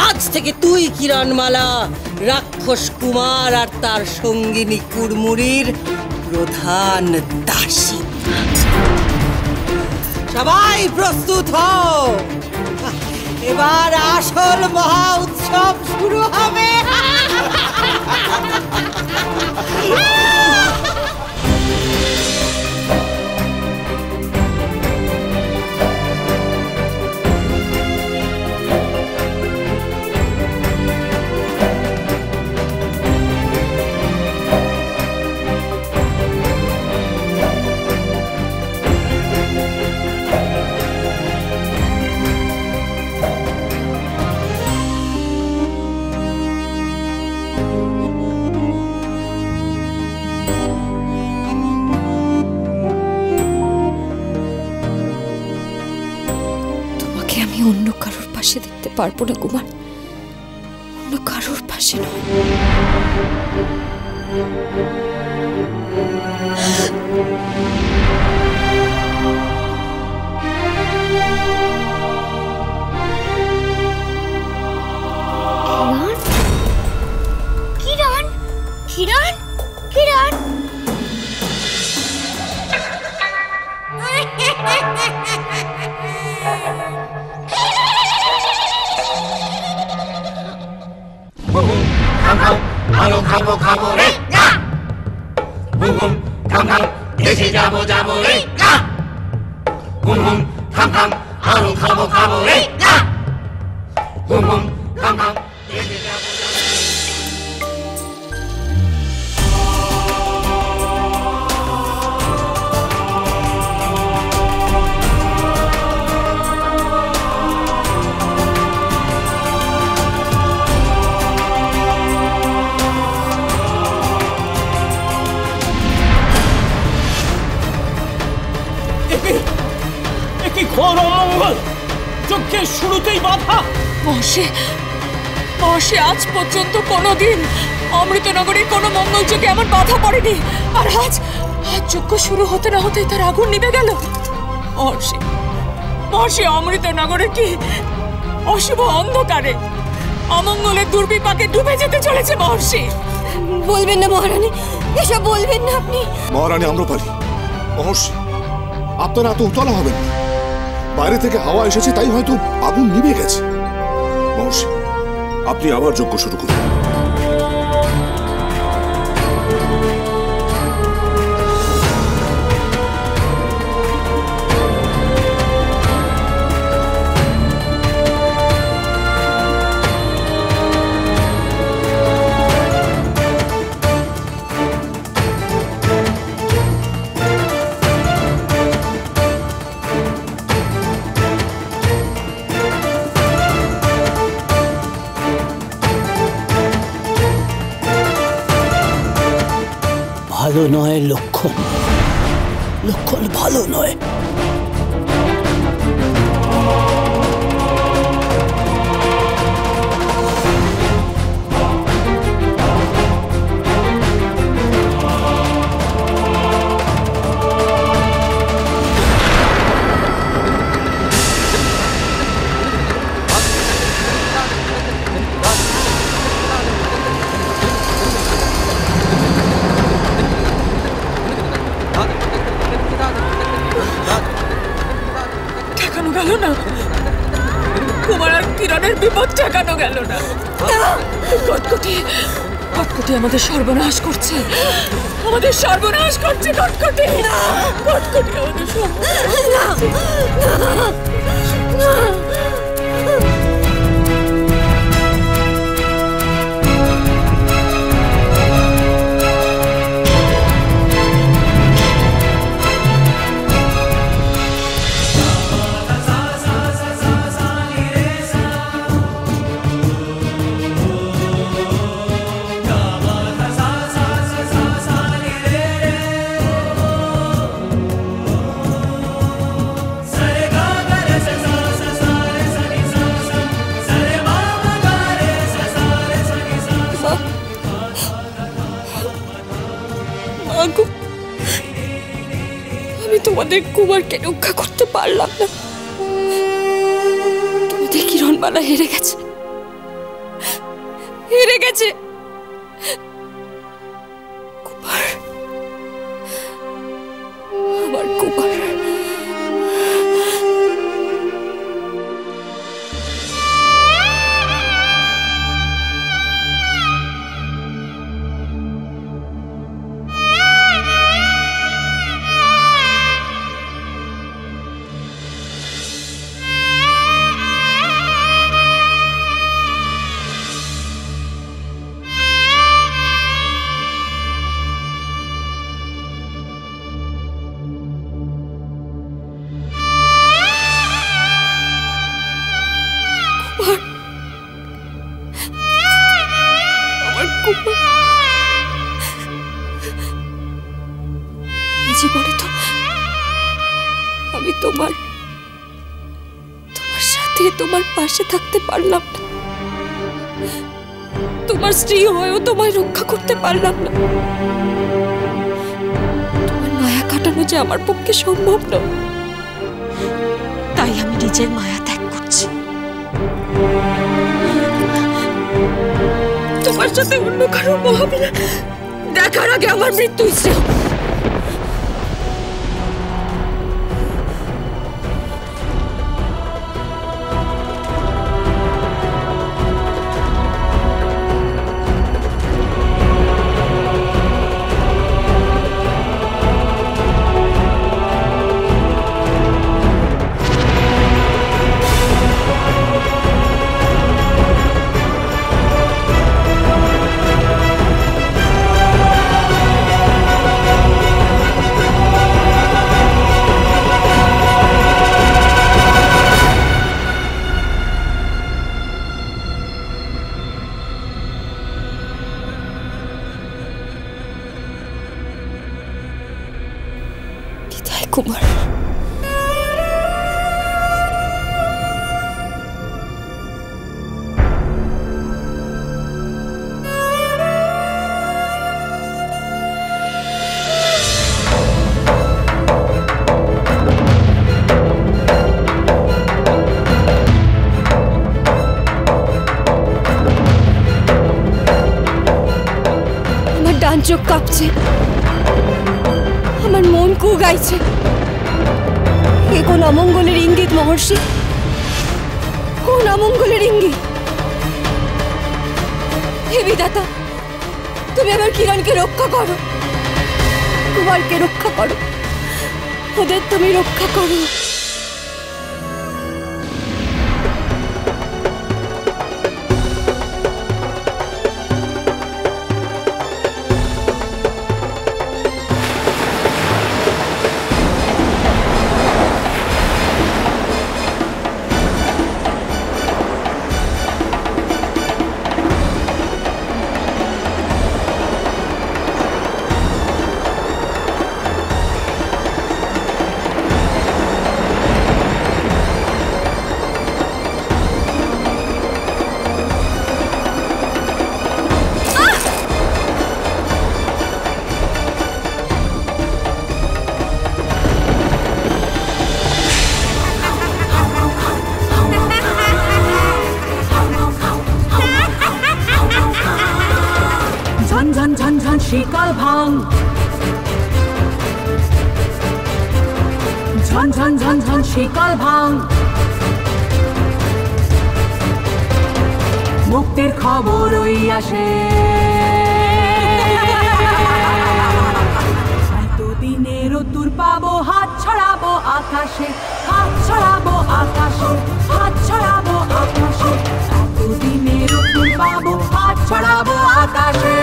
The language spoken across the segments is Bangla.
আজ থেকে তুই কিরণমালা রাক্ষস কুমার আর তার সঙ্গিনী কুড়মুড়ির প্রধান দাসী। সবাই প্রস্তুত হও, এবার আসল মহা উৎসব শুরু হবে। অন্য কারোর পাশে দেখতে পারবো না কুমার, অন্য কারোর পাশে নয়। কিরণ, কিরণ, কিরণ, ভালো খাবো খাবো রে হুম হুম থাম থাম দেশে যাবো যাবো রে হুম হুম থাম থাম আরো খাবো খাবো রে হুম হুম থাম থাম দেশে যাবো ঘোর অমঙ্গল, যজ্ঞের শুরুতেই বাধা। মহাশয়, আজ পর্যন্ত কোনোদিন অমৃতনগরের কোনো মঙ্গল যজ্ঞে এমন বাধা পড়েনি, আর আজ যজ্ঞ শুরু হতে না হতেই তার আগুন নিভে গেল। মহাশয়, অমৃতনগরের কি অশুভ অন্ধকারে অমঙ্গলের দুর্বিপাকে ডুবে যেতে চলেছে। মহর্ষি, বলবেন না মহারানী, এসব বলবেন না আপনি। মহারানী আম্রপালি, মহর্ষি, আপনারা এত উতলা হবেন না। বাইরে থেকে হাওয়া এসেছে, তাই হয়তো আগুন নিভে গেছে। মহর্ষি, আপনি আবার যজ্ঞ শুরু করুন। ভালো নয় লক্ষণ, লক্ষণ ভালো নয়। কুমার আর কিরণের বিপদ ঠেকানো গেল না। কটকটি আমাদের সর্বনাশ করছে, আমাদের সর্বনাশ করছে। কটকটি আমাদের মাগো, আমি তোমাদের কুমারকে রক্ষা করতে পারলাম না। তোমাদের কিরণমালা হেরে গেছে, হেরে গেছে। কুমার, আমার কুমার। আমার কুমার, এই জীবনে তো আমি তোমার সাথে, তোমার পাশে থাকতে পারলাম না। তোমার স্ত্রী হয়েও তোমায় রক্ষা করতে পারলাম না। তোমার মায়া কাটানো যে আমার পক্ষে সম্ভব নয়, তাই আমি নিজের মায়া ত্যাগ করছি। তোমার সাথে অন্য কারো মহাবিলা দেখার আগে আমার মৃত্যু ইচ্ছে। কুমার, আমার ডান চোখ কাঁপছে, আমার মন কু গাইছে। এ কোন অমঙ্গলের ইঙ্গিত মহর্ষি? কোন অমঙ্গলের ইঙ্গিত? হে বিধাতা, তুমি আমার কিরণকে রক্ষা করো, কুমারকে রক্ষা করো, ওদের তুমি রক্ষা করো। শিকল ভাঙ, ঝন ঝন ঝন ঝন শিকল ভাঙ, মুক্তির খবর ওই আসে। এতদিনের তোর পাবো, হাত ছড়াবো আকাশে, হাত ছড়াবো আকাশে, হাত ছড়াবো আকাশে। এতদিনের তোর পাবো, হাত ছড়াবো আকাশে।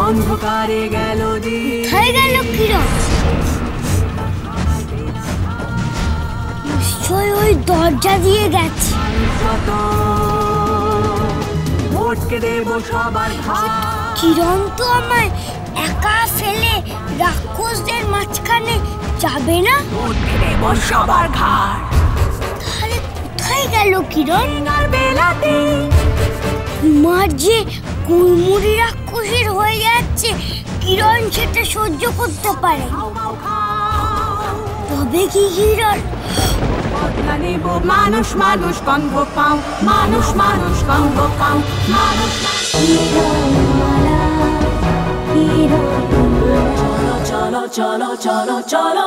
অন্ধকারে গেল দিন, হয়ে গেল কিরণ। নিশ্চয় ওই দরজা দিয়ে গেছে। ভোটকে দেব সবার ঘাট। কিরণ তো আমায় একা ফেলে রাক্ষসদের মাঝখানে যাবে না। সবার ঘাড় তাহলে কোথায় গেল কিরণ? আর বেলাতে কুমার যে কুড়মুড়ি রাক্ষসের হয়ে যাচ্ছে, কিরণ সেটা সহ্য করতে পারে। তবে কি কিরণ? নেব মানুষ মানুষ গন্ধ পাও, মানুষ মানুষ গন্ধ পাও, মানুষ চলো চলো চলো চলো চলো